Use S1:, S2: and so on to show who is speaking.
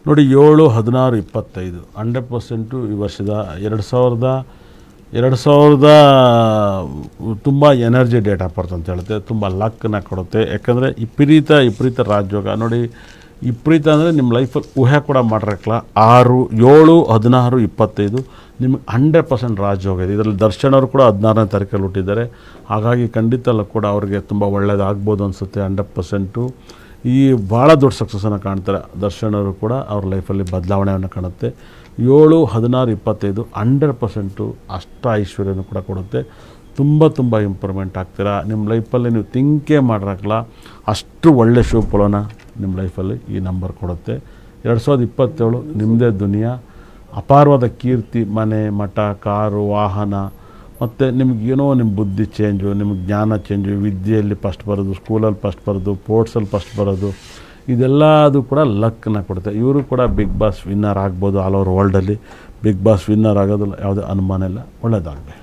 S1: ನೋಡಿ 7, 16, 25 100% ಈ ವರ್ಷದ 2000 ತುಂಬ ಎನರ್ಜಿ ಡೇಟಾ ಬರ್ತ ಅಂತ ಹೇಳುತ್ತೆ, ತುಂಬ ಲಕ್ಕನ್ನ ಕೊಡುತ್ತೆ. ಯಾಕಂದರೆ ವಿಪರೀತ ರಾಜಯೋಗ ನೋಡಿ. ವಿಪರೀತ ಅಂದರೆ ನಿಮ್ಮ ಲೈಫಲ್ಲಿ ಊಹೆ ಕೂಡ ಮಾಡಿರಕ್ಲ. 6, 7, 16, 25 ನಿಮಗೆ 100% ರಾಜಯೋಗ ಇದೆ. ಇದರಲ್ಲಿ ದರ್ಶನ್ ಅವರು ಕೂಡ 16ನೇ ತಾರೀಕಲ್ಲಿ ಹುಟ್ಟಿದ್ದಾರೆ. ಹಾಗಾಗಿ ಖಂಡಿತ ಕೂಡ ಅವ್ರಿಗೆ ತುಂಬ ಒಳ್ಳೆಯದಾಗ್ಬೋದು ಅನಿಸುತ್ತೆ. 100% ಈ ಭಾಳ ದೊಡ್ಡ ಸಕ್ಸಸ್ಸನ್ನು ಕಾಣ್ತಾರೆ. ದರ್ಶನ್ ಅವರು ಕೂಡ ಅವ್ರ ಲೈಫಲ್ಲಿ ಬದಲಾವಣೆಯನ್ನು ಕಾಣುತ್ತೆ. 7, 16, 25 100% ಅಷ್ಟ ಐಶ್ವರ್ಯನೂ ಕೂಡ ಕೊಡುತ್ತೆ. ತುಂಬ ಇಂಪ್ರೂವ್ಮೆಂಟ್ ಆಗ್ತೀರಾ. ನಿಮ್ಮ ಲೈಫಲ್ಲಿ ನೀವು ಥಿಂಕೇ ಮಾಡಿರಕ್ಲ ಅಷ್ಟು ಒಳ್ಳೆ ಶುಭ ಫಲನ ನಿಮ್ಮ ಲೈಫಲ್ಲಿ ಈ ನಂಬರ್ ಕೊಡುತ್ತೆ. 2027 ನಿಮ್ಮದೇ ದುನಿಯಾ. ಅಪಾರವಾದ ಕೀರ್ತಿ, ಮನೆ, ಮಠ, ಕಾರು, ವಾಹನ, ಮತ್ತು ನಿಮಗೇನೋ ನಿಮ್ಮ ಬುದ್ಧಿ ಚೇಂಜು, ನಿಮಗೆ ಜ್ಞಾನ ಚೇಂಜು, ವಿದ್ಯೆಯಲ್ಲಿ ಫಸ್ಟ್ ಬರೋದು, ಸ್ಕೂಲಲ್ಲಿ ಫಸ್ಟ್ ಬರೋದು, ಸ್ಪೋರ್ಟ್ಸಲ್ಲಿ ಫಸ್ಟ್ ಬರೋದು, ಇದೆಲ್ಲದು ಕೂಡ ಲಕ್ಕನ್ನ ಕೊಡುತ್ತೆ. ಇವರು ಕೂಡ ಬಿಗ್ ಬಾಸ್ ವಿನ್ನರ್ ಆಗ್ಬೋದು. ಆಲ್ ಓವರ್ ವರ್ಲ್ಡಲ್ಲಿ ಬಿಗ್ ಬಾಸ್ ವಿನ್ನರ್ ಆಗೋದಿಲ್ಲ, ಯಾವುದೇ ಅನುಮಾನ ಇಲ್ಲ. ಒಳ್ಳೆಯದಾಗಲಿ.